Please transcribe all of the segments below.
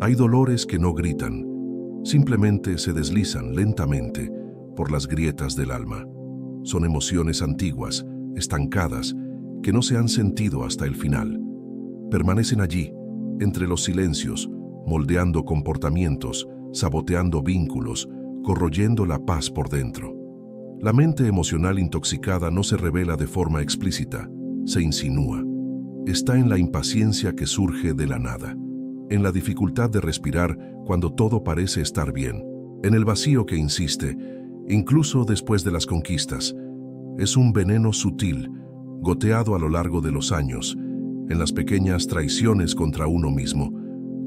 Hay dolores que no gritan, simplemente se deslizan lentamente por las grietas del alma. Son emociones antiguas, estancadas, que no se han sentido hasta el final. Permanecen allí, entre los silencios, moldeando comportamientos, saboteando vínculos, corroyendo la paz por dentro. La mente emocional intoxicada no se revela de forma explícita, se insinúa. Está en la impaciencia que surge de la nada, en la dificultad de respirar cuando todo parece estar bien, en el vacío que insiste, incluso después de las conquistas. Es un veneno sutil, goteado a lo largo de los años, en las pequeñas traiciones contra uno mismo.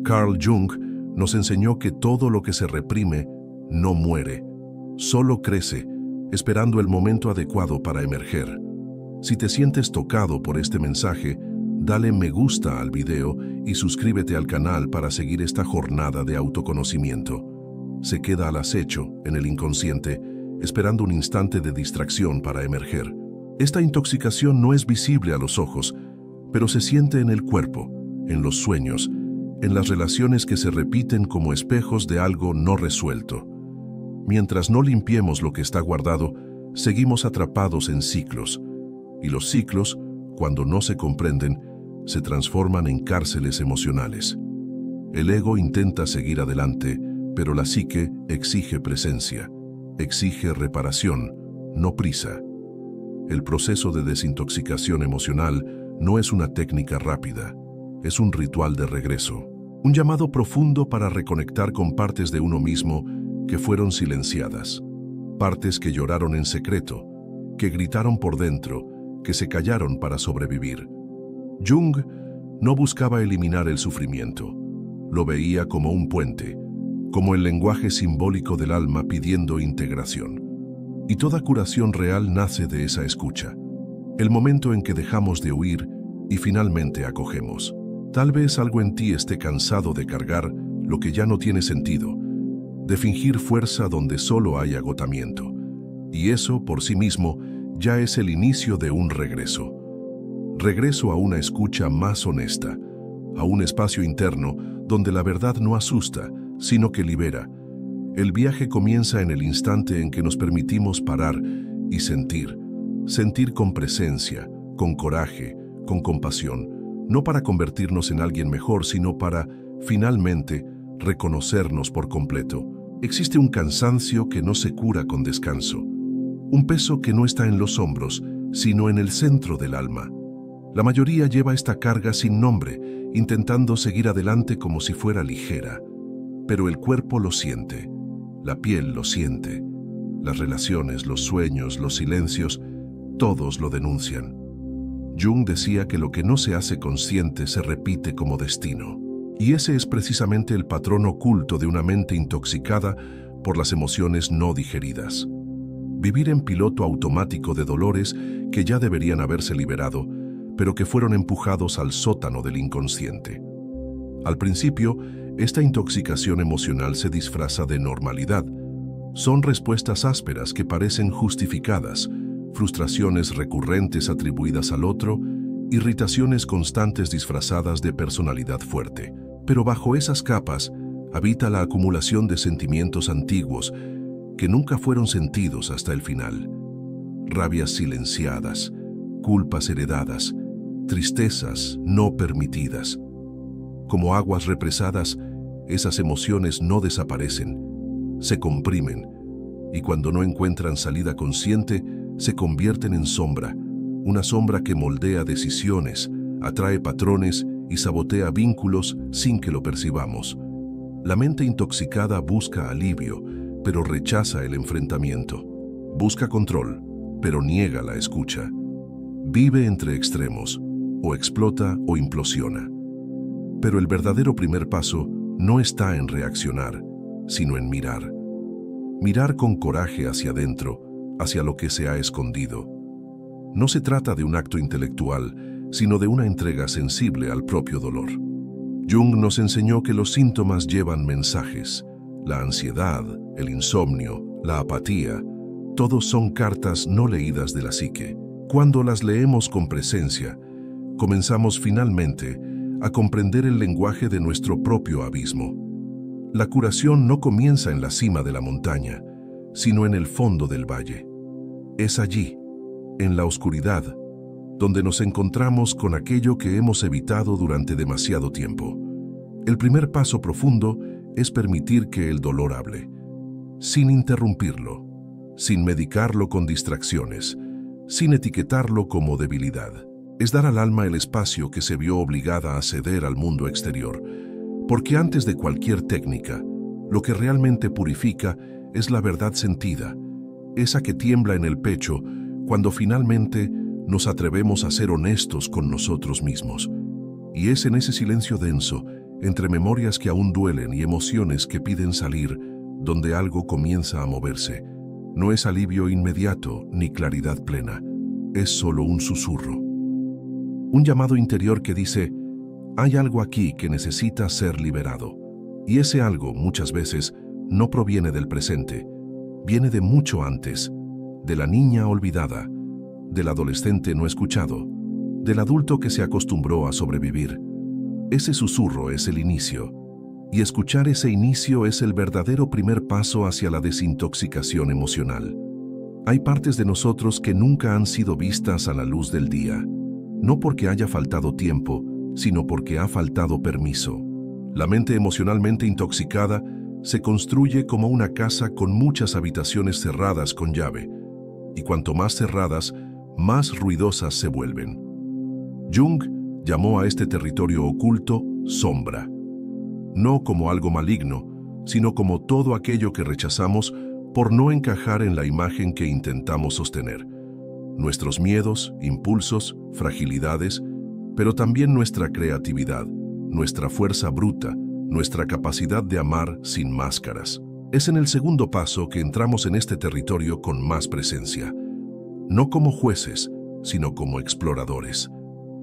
Carl Jung nos enseñó que todo lo que se reprime no muere, solo crece, esperando el momento adecuado para emerger. Si te sientes tocado por este mensaje, dale me gusta al video y suscríbete al canal para seguir esta jornada de autoconocimiento. Se queda al acecho, en el inconsciente, esperando un instante de distracción para emerger. Esta intoxicación no es visible a los ojos, pero se siente en el cuerpo, en los sueños, en las relaciones que se repiten como espejos de algo no resuelto. Mientras no limpiemos lo que está guardado, seguimos atrapados en ciclos. Y los ciclos, cuando no se comprenden, se transforman en cárceles emocionales. El ego intenta seguir adelante, pero la psique exige presencia, exige reparación, no prisa. El proceso de desintoxicación emocional no es una técnica rápida, es un ritual de regreso, un llamado profundo para reconectar con partes de uno mismo que fueron silenciadas, partes que lloraron en secreto, que gritaron por dentro, que se callaron para sobrevivir. Jung no buscaba eliminar el sufrimiento, lo veía como un puente, como el lenguaje simbólico del alma pidiendo integración. Y toda curación real nace de esa escucha, el momento en que dejamos de huir y finalmente acogemos. Tal vez algo en ti esté cansado de cargar lo que ya no tiene sentido, de fingir fuerza donde solo hay agotamiento. Y eso, por sí mismo, ya es el inicio de un regreso. Regreso a una escucha más honesta, a un espacio interno donde la verdad no asusta, sino que libera. El viaje comienza en el instante en que nos permitimos parar y sentir. Sentir con presencia, con coraje, con compasión, no para convertirnos en alguien mejor, sino para, finalmente, reconocernos por completo. Existe un cansancio que no se cura con descanso, un peso que no está en los hombros, sino en el centro del alma. La mayoría lleva esta carga sin nombre, intentando seguir adelante como si fuera ligera. Pero el cuerpo lo siente, la piel lo siente, las relaciones, los sueños, los silencios, todos lo denuncian. Jung decía que lo que no se hace consciente se repite como destino. Y ese es precisamente el patrón oculto de una mente intoxicada por las emociones no digeridas. Vivir en piloto automático de dolores que ya deberían haberse liberado, pero que fueron empujados al sótano del inconsciente. Al principio, esta intoxicación emocional se disfraza de normalidad. Son respuestas ásperas que parecen justificadas, frustraciones recurrentes atribuidas al otro, irritaciones constantes disfrazadas de personalidad fuerte. Pero bajo esas capas habita la acumulación de sentimientos antiguos que nunca fueron sentidos hasta el final. Rabias silenciadas, culpas heredadas, tristezas no permitidas. Como aguas represadas, esas emociones no desaparecen, se comprimen, y cuando no encuentran salida consciente, se convierten en sombra, una sombra que moldea decisiones, atrae patrones y sabotea vínculos sin que lo percibamos. La mente intoxicada busca alivio, pero rechaza el enfrentamiento. Busca control, pero niega la escucha. Vive entre extremos, o explota o implosiona. Pero el verdadero primer paso no está en reaccionar, sino en mirar. Mirar con coraje hacia adentro, hacia lo que se ha escondido. No se trata de un acto intelectual, sino de una entrega sensible al propio dolor. Jung nos enseñó que los síntomas llevan mensajes. La ansiedad, el insomnio, la apatía, todos son cartas no leídas de la psique. Cuando las leemos con presencia, comenzamos finalmente a comprender el lenguaje de nuestro propio abismo. La curación no comienza en la cima de la montaña, sino en el fondo del valle. Es allí, en la oscuridad, donde nos encontramos con aquello que hemos evitado durante demasiado tiempo. El primer paso profundo es permitir que el dolor hable, sin interrumpirlo, sin medicarlo con distracciones, sin etiquetarlo como debilidad. Es dar al alma el espacio que se vio obligada a ceder al mundo exterior, porque antes de cualquier técnica, lo que realmente purifica es la verdad sentida, esa que tiembla en el pecho cuando finalmente nos atrevemos a ser honestos con nosotros mismos. Y es en ese silencio denso, entre memorias que aún duelen y emociones que piden salir, donde algo comienza a moverse. No es alivio inmediato ni claridad plena, es solo un susurro. Un llamado interior que dice, hay algo aquí que necesita ser liberado. Y ese algo, muchas veces, no proviene del presente, viene de mucho antes, de la niña olvidada, del adolescente no escuchado, del adulto que se acostumbró a sobrevivir. Ese susurro es el inicio, y escuchar ese inicio es el verdadero primer paso hacia la desintoxicación emocional. Hay partes de nosotros que nunca han sido vistas a la luz del día, no porque haya faltado tiempo, sino porque ha faltado permiso. La mente emocionalmente intoxicada se construye como una casa con muchas habitaciones cerradas con llave, y cuanto más cerradas, más ruidosas se vuelven. Jung llamó a este territorio oculto sombra, no como algo maligno, sino como todo aquello que rechazamos por no encajar en la imagen que intentamos sostener. Nuestros miedos, impulsos, fragilidades, pero también nuestra creatividad, nuestra fuerza bruta, nuestra capacidad de amar sin máscaras. Es en el segundo paso que entramos en este territorio con más presencia, no como jueces, sino como exploradores.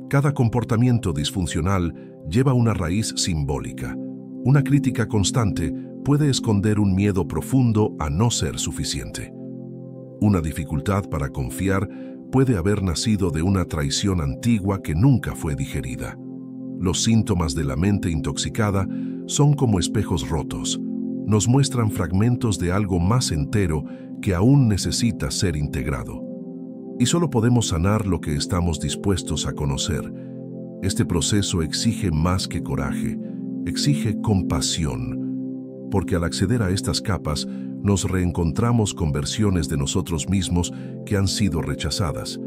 Cada comportamiento disfuncional lleva una raíz simbólica. Una crítica constante puede esconder un miedo profundo a no ser suficiente. Una dificultad para confiar puede haber nacido de una traición antigua que nunca fue digerida. Los síntomas de la mente intoxicada son como espejos rotos. Nos muestran fragmentos de algo más entero que aún necesita ser integrado. Y solo podemos sanar lo que estamos dispuestos a conocer. Este proceso exige más que coraje, exige compasión, porque al acceder a estas capas nos reencontramos con versiones de nosotros mismos que han sido rechazadas.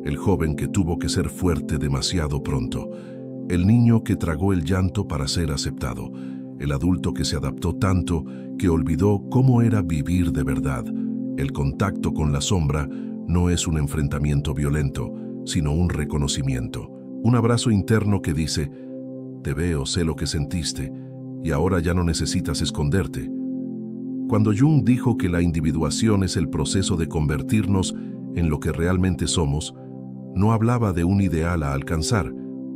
El joven que tuvo que ser fuerte demasiado pronto, el niño que tragó el llanto para ser aceptado, el adulto que se adaptó tanto que olvidó cómo era vivir de verdad. El contacto con la sombra no es un enfrentamiento violento, sino un reconocimiento, un abrazo interno que dice, te veo, sé lo que sentiste, y ahora ya no necesitas esconderte. Cuando Jung dijo que la individuación es el proceso de convertirnos en lo que realmente somos, no hablaba de un ideal a alcanzar,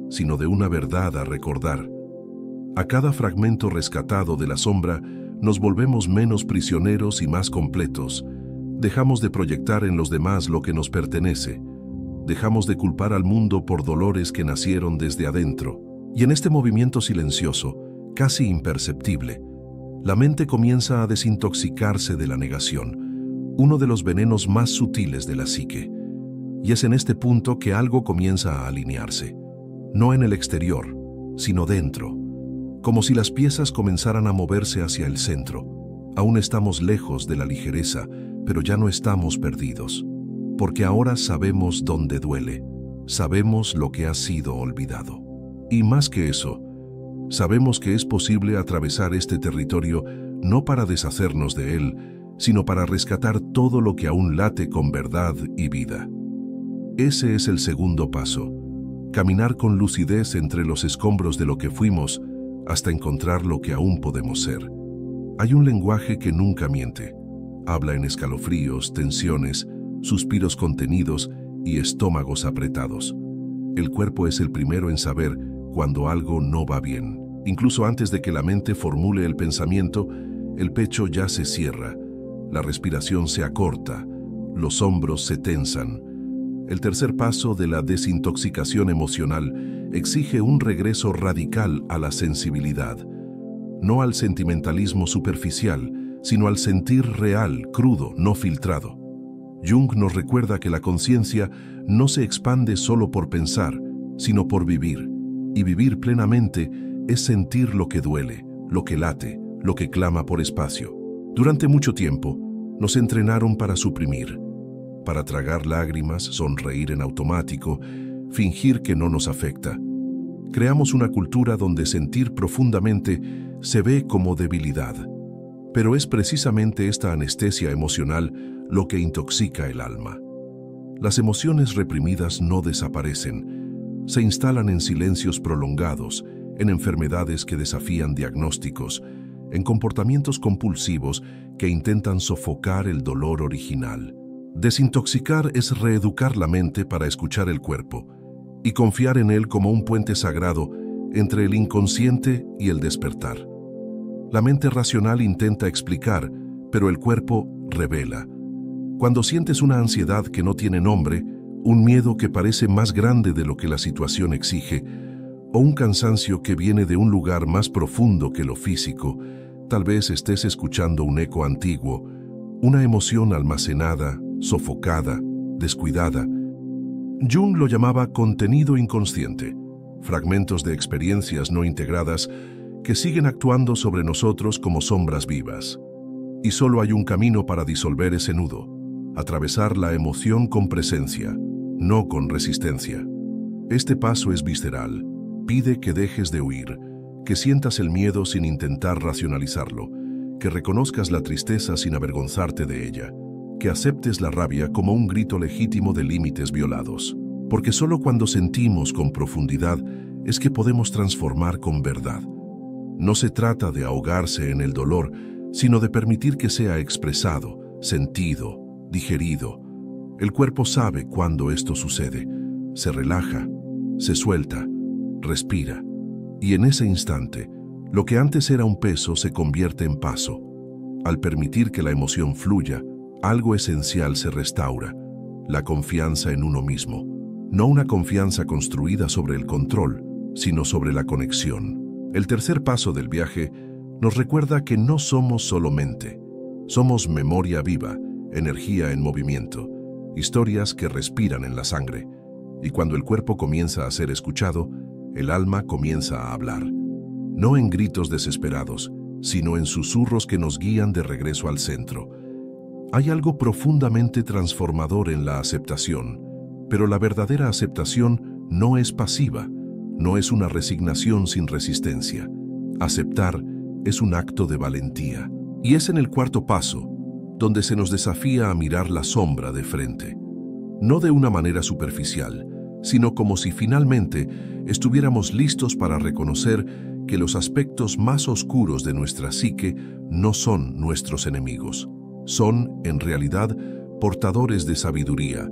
sino de una verdad a recordar. A cada fragmento rescatado de la sombra, nos volvemos menos prisioneros y más completos. Dejamos de proyectar en los demás lo que nos pertenece. Dejamos de culpar al mundo por dolores que nacieron desde adentro. Y en este movimiento silencioso, casi imperceptible, la mente comienza a desintoxicarse de la negación, uno de los venenos más sutiles de la psique. Y es en este punto que algo comienza a alinearse, no en el exterior, sino dentro, como si las piezas comenzaran a moverse hacia el centro. Aún estamos lejos de la ligereza, pero ya no estamos perdidos, porque ahora sabemos dónde duele, sabemos lo que ha sido olvidado. Y más que eso, sabemos que es posible atravesar este territorio no para deshacernos de él, sino para rescatar todo lo que aún late con verdad y vida. Ese es el segundo paso, caminar con lucidez entre los escombros de lo que fuimos hasta encontrar lo que aún podemos ser. Hay un lenguaje que nunca miente, habla en escalofríos, tensiones, suspiros contenidos y estómagos apretados. El cuerpo es el primero en saber cuando algo no va bien. Incluso antes de que la mente formule el pensamiento, el pecho ya se cierra, la respiración se acorta, los hombros se tensan. El tercer paso de la desintoxicación emocional exige un regreso radical a la sensibilidad. no al sentimentalismo superficial, sino al sentir real, crudo, no filtrado. Jung nos recuerda que la conciencia no se expande solo por pensar, sino por vivir. Y vivir plenamente es sentir lo que duele, lo que late, lo que clama por espacio. Durante mucho tiempo, nos entrenaron para suprimir, para tragar lágrimas, sonreír en automático, fingir que no nos afecta. Creamos una cultura donde sentir profundamente se ve como debilidad. Pero es precisamente esta anestesia emocional lo que intoxica el alma. Las emociones reprimidas no desaparecen, se instalan en silencios prolongados, en enfermedades que desafían diagnósticos, en comportamientos compulsivos que intentan sofocar el dolor original. Desintoxicar es reeducar la mente para escuchar el cuerpo y confiar en él como un puente sagrado entre el inconsciente y el despertar. La mente racional intenta explicar, pero el cuerpo revela. Cuando sientes una ansiedad que no tiene nombre, un miedo que parece más grande de lo que la situación exige, o un cansancio que viene de un lugar más profundo que lo físico, tal vez estés escuchando un eco antiguo, una emoción almacenada, sofocada, descuidada. Jung lo llamaba contenido inconsciente, fragmentos de experiencias no integradas que siguen actuando sobre nosotros como sombras vivas. Y solo hay un camino para disolver ese nudo: atravesar la emoción con presencia, no con resistencia. Este paso es visceral. Pide que dejes de huir, que sientas el miedo sin intentar racionalizarlo, que reconozcas la tristeza sin avergonzarte de ella, que aceptes la rabia como un grito legítimo de límites violados. Porque solo cuando sentimos con profundidad es que podemos transformar con verdad. No se trata de ahogarse en el dolor, sino de permitir que sea expresado, sentido, digerido. El cuerpo sabe cuándo esto sucede. Se relaja, se suelta, respira. Y en ese instante, lo que antes era un peso se convierte en paso. Al permitir que la emoción fluya, algo esencial se restaura: la confianza en uno mismo. No una confianza construida sobre el control, sino sobre la conexión. El tercer paso del viaje nos recuerda que no somos solo mente. Somos memoria viva, energía en movimiento, historias que respiran en la sangre. Y cuando el cuerpo comienza a ser escuchado, el alma comienza a hablar. No en gritos desesperados, sino en susurros que nos guían de regreso al centro. Hay algo profundamente transformador en la aceptación, pero la verdadera aceptación no es pasiva, no es una resignación sin resistencia. Aceptar es un acto de valentía. Y es en el cuarto paso donde se nos desafía a mirar la sombra de frente. No de una manera superficial, sino como si finalmente estuviéramos listos para reconocer que los aspectos más oscuros de nuestra psique no son nuestros enemigos. Son, en realidad, portadores de sabiduría.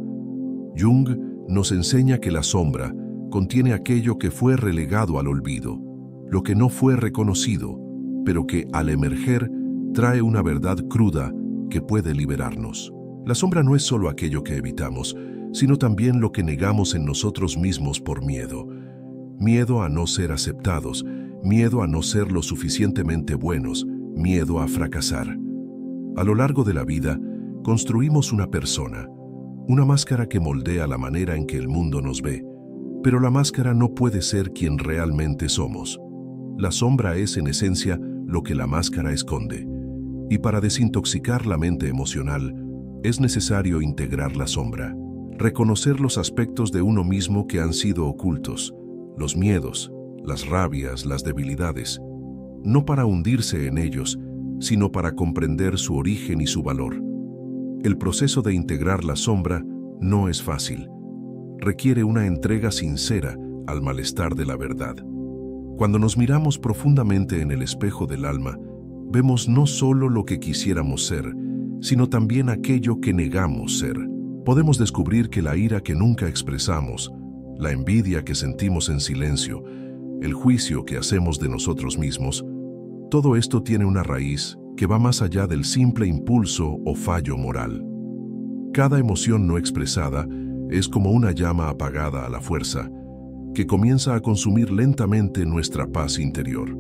Jung nos enseña que la sombra contiene aquello que fue relegado al olvido, lo que no fue reconocido, pero que, al emerger, trae una verdad cruda que puede liberarnos. La sombra no es solo aquello que evitamos, sino también lo que negamos en nosotros mismos por miedo. Miedo a no ser aceptados, miedo a no ser lo suficientemente buenos, miedo a fracasar. A lo largo de la vida, construimos una persona, una máscara que moldea la manera en que el mundo nos ve, pero la máscara no puede ser quien realmente somos. La sombra es, en esencia, lo que la máscara esconde. Y para desintoxicar la mente emocional, es necesario integrar la sombra, reconocer los aspectos de uno mismo que han sido ocultos, los miedos, las rabias, las debilidades, no para hundirse en ellos, sino para comprender su origen y su valor. El proceso de integrar la sombra no es fácil. Requiere una entrega sincera al malestar de la verdad. Cuando nos miramos profundamente en el espejo del alma, vemos no solo lo que quisiéramos ser, sino también aquello que negamos ser. Podemos descubrir que la ira que nunca expresamos, la envidia que sentimos en silencio, el juicio que hacemos de nosotros mismos, todo esto tiene una raíz que va más allá del simple impulso o fallo moral. Cada emoción no expresada es como una llama apagada a la fuerza, que comienza a consumir lentamente nuestra paz interior.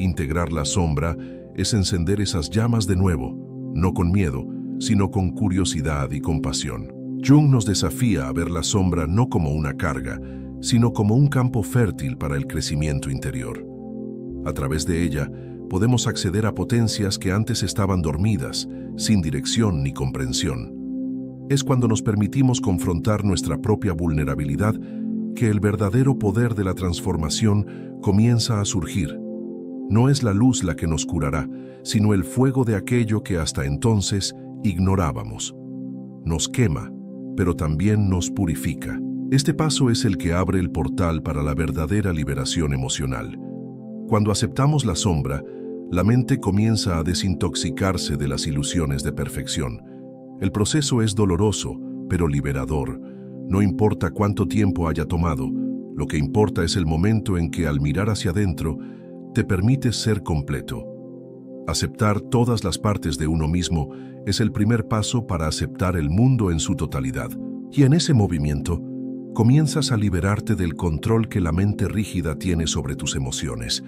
Integrar la sombra es encender esas llamas de nuevo, no con miedo, sino con curiosidad y compasión. Jung nos desafía a ver la sombra no como una carga, sino como un campo fértil para el crecimiento interior. A través de ella, podemos acceder a potencias que antes estaban dormidas, sin dirección ni comprensión. Es cuando nos permitimos confrontar nuestra propia vulnerabilidad que el verdadero poder de la transformación comienza a surgir. No es la luz la que nos curará, sino el fuego de aquello que hasta entonces ignorábamos. Nos quema, pero también nos purifica. Este paso es el que abre el portal para la verdadera liberación emocional. Cuando aceptamos la sombra, la mente comienza a desintoxicarse de las ilusiones de perfección. El proceso es doloroso, pero liberador. No importa cuánto tiempo haya tomado, lo que importa es el momento en que, al mirar hacia adentro, te permites ser completo. Aceptar todas las partes de uno mismo es el primer paso para aceptar el mundo en su totalidad. Y en ese movimiento, comienzas a liberarte del control que la mente rígida tiene sobre tus emociones.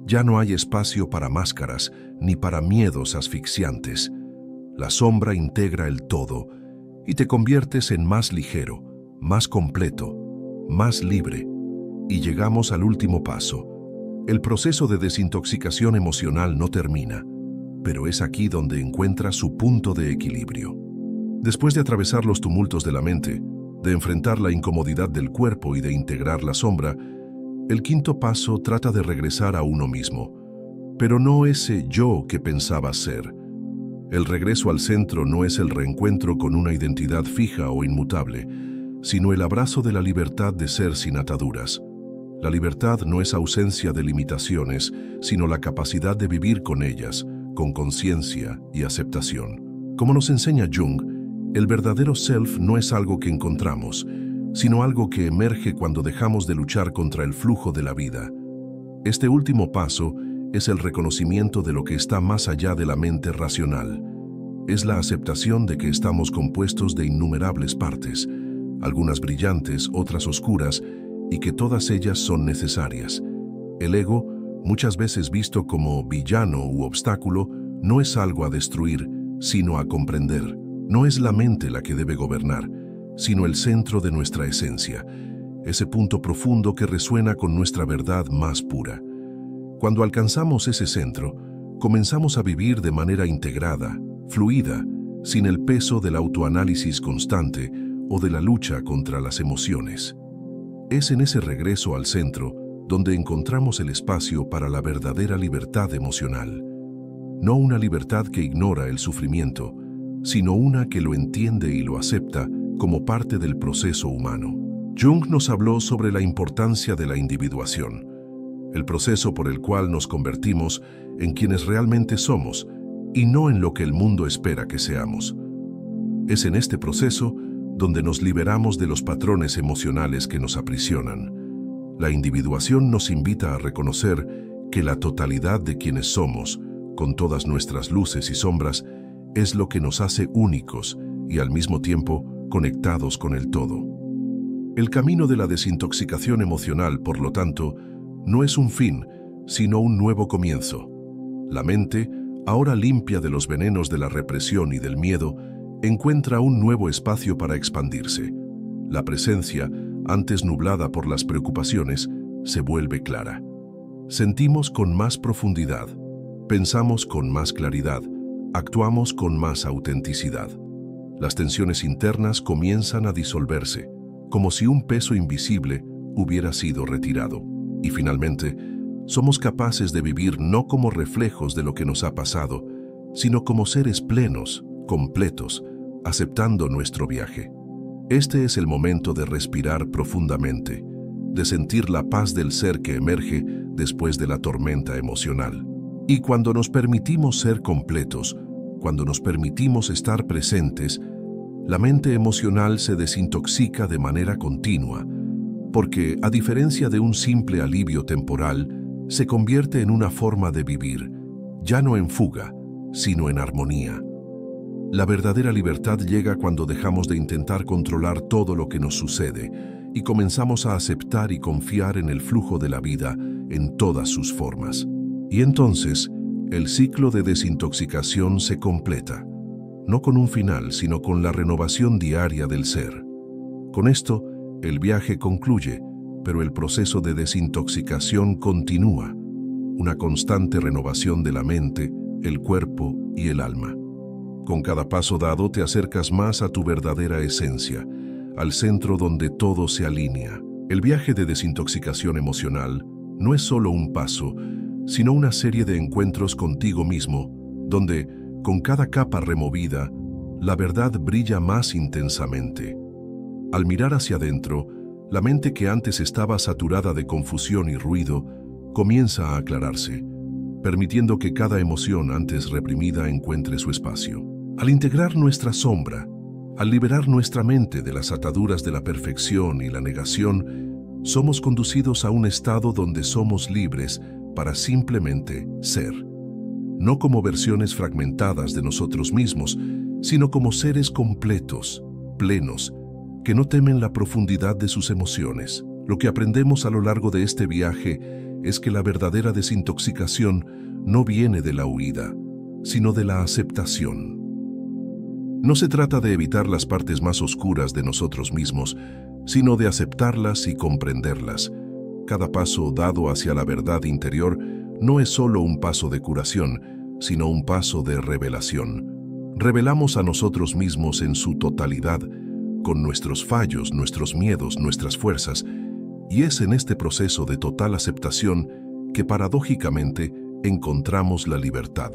Ya no hay espacio para máscaras ni para miedos asfixiantes. La sombra integra el todo y te conviertes en más ligero, más completo, más libre. Y llegamos al último paso. El proceso de desintoxicación emocional no termina, pero es aquí donde encuentra su punto de equilibrio. Después de atravesar los tumultos de la mente, de enfrentar la incomodidad del cuerpo y de integrar la sombra, el quinto paso trata de regresar a uno mismo, pero no ese yo que pensabas ser. El regreso al centro no es el reencuentro con una identidad fija o inmutable, sino el abrazo de la libertad de ser sin ataduras. La libertad no es ausencia de limitaciones, sino la capacidad de vivir con ellas, con conciencia y aceptación. Como nos enseña Jung, el verdadero self no es algo que encontramos, sino algo que emerge cuando dejamos de luchar contra el flujo de la vida. Este último paso es el reconocimiento de lo que está más allá de la mente racional. Es la aceptación de que estamos compuestos de innumerables partes, algunas brillantes, otras oscuras, y que todas ellas son necesarias. El ego, muchas veces visto como villano u obstáculo, no es algo a destruir, sino a comprender. No es la mente la que debe gobernar, sino el centro de nuestra esencia, ese punto profundo que resuena con nuestra verdad más pura. Cuando alcanzamos ese centro, comenzamos a vivir de manera integrada, fluida, sin el peso del autoanálisis constante o de la lucha contra las emociones. Es en ese regreso al centro donde encontramos el espacio para la verdadera libertad emocional. No una libertad que ignora el sufrimiento, sino una que lo entiende y lo acepta como parte del proceso humano. Jung nos habló sobre la importancia de la individuación, el proceso por el cual nos convertimos en quienes realmente somos y no en lo que el mundo espera que seamos. Es en este proceso donde nos liberamos de los patrones emocionales que nos aprisionan. La individuación nos invita a reconocer que la totalidad de quienes somos, con todas nuestras luces y sombras, es lo que nos hace únicos y al mismo tiempo conectados con el todo. El camino de la desintoxicación emocional, por lo tanto, no es un fin, sino un nuevo comienzo. La mente, ahora limpia de los venenos de la represión y del miedo, encuentra un nuevo espacio para expandirse. La presencia, antes nublada por las preocupaciones, se vuelve clara. Sentimos con más profundidad, pensamos con más claridad, actuamos con más autenticidad. Las tensiones internas comienzan a disolverse, como si un peso invisible hubiera sido retirado. Y finalmente, somos capaces de vivir no como reflejos de lo que nos ha pasado, sino como seres plenos, completos, aceptando nuestro viaje. Este es el momento de respirar profundamente, de sentir la paz del ser que emerge después de la tormenta emocional. Y cuando nos permitimos ser completos, cuando nos permitimos estar presentes, la mente emocional se desintoxica de manera continua, porque, a diferencia de un simple alivio temporal, se convierte en una forma de vivir, ya no en fuga, sino en armonía. La verdadera libertad llega cuando dejamos de intentar controlar todo lo que nos sucede y comenzamos a aceptar y confiar en el flujo de la vida en todas sus formas. Y entonces, el ciclo de desintoxicación se completa, no con un final, sino con la renovación diaria del ser. Con esto, el viaje concluye, pero el proceso de desintoxicación continúa, una constante renovación de la mente, el cuerpo y el alma. Con cada paso dado te acercas más a tu verdadera esencia, al centro donde todo se alinea. El viaje de desintoxicación emocional no es solo un paso, sino una serie de encuentros contigo mismo, donde, con cada capa removida, la verdad brilla más intensamente. Al mirar hacia adentro, la mente que antes estaba saturada de confusión y ruido, comienza a aclararse, permitiendo que cada emoción antes reprimida encuentre su espacio. Al integrar nuestra sombra, al liberar nuestra mente de las ataduras de la perfección y la negación, somos conducidos a un estado donde somos libres para simplemente ser. No como versiones fragmentadas de nosotros mismos, sino como seres completos, plenos, que no temen la profundidad de sus emociones. Lo que aprendemos a lo largo de este viaje es que la verdadera desintoxicación no viene de la huida, sino de la aceptación. No se trata de evitar las partes más oscuras de nosotros mismos, sino de aceptarlas y comprenderlas. Cada paso dado hacia la verdad interior no es solo un paso de curación, sino un paso de revelación. Revelamos a nosotros mismos en su totalidad, con nuestros fallos, nuestros miedos, nuestras fuerzas, y es en este proceso de total aceptación que paradójicamente encontramos la libertad.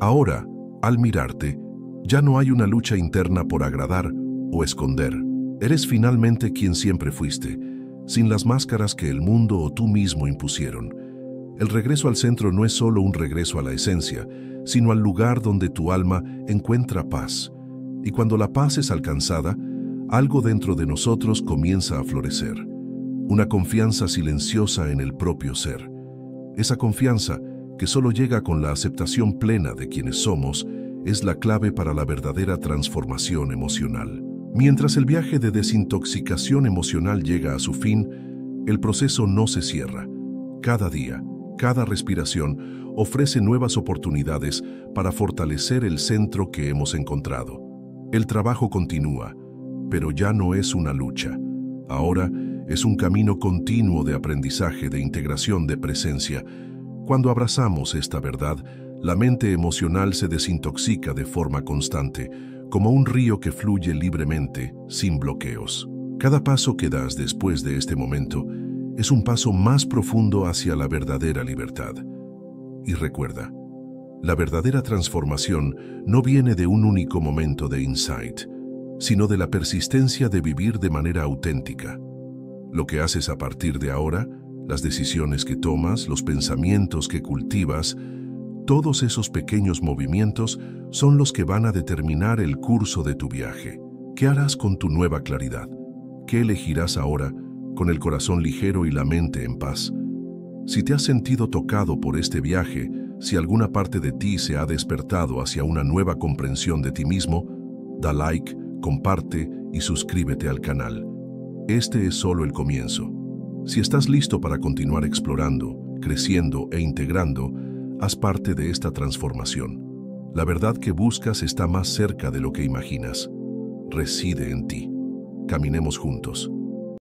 Ahora, al mirarte, ya no hay una lucha interna por agradar o esconder. Eres finalmente quien siempre fuiste, sin las máscaras que el mundo o tú mismo impusieron. El regreso al centro no es solo un regreso a la esencia, sino al lugar donde tu alma encuentra paz. Y cuando la paz es alcanzada, algo dentro de nosotros comienza a florecer. Una confianza silenciosa en el propio ser. Esa confianza, que solo llega con la aceptación plena de quienes somos, es la clave para la verdadera transformación emocional. Mientras el viaje de desintoxicación emocional llega a su fin, el proceso no se cierra. Cada día, cada respiración ofrece nuevas oportunidades para fortalecer el centro que hemos encontrado. El trabajo continúa, pero ya no es una lucha. Ahora es un camino continuo de aprendizaje, de integración, de presencia. Cuando abrazamos esta verdad, la mente emocional se desintoxica de forma constante, como un río que fluye libremente, sin bloqueos. Cada paso que das después de este momento es un paso más profundo hacia la verdadera libertad. Y recuerda, la verdadera transformación no viene de un único momento de insight, sino de la persistencia de vivir de manera auténtica. Lo que haces a partir de ahora, las decisiones que tomas, los pensamientos que cultivas, todos esos pequeños movimientos son los que van a determinar el curso de tu viaje. ¿Qué harás con tu nueva claridad? ¿Qué elegirás ahora con el corazón ligero y la mente en paz? Si te has sentido tocado por este viaje, si alguna parte de ti se ha despertado hacia una nueva comprensión de ti mismo, da like, comparte y suscríbete al canal. Este es solo el comienzo. Si estás listo para continuar explorando, creciendo e integrando, haz parte de esta transformación. La verdad que buscas está más cerca de lo que imaginas. Reside en ti. Caminemos juntos.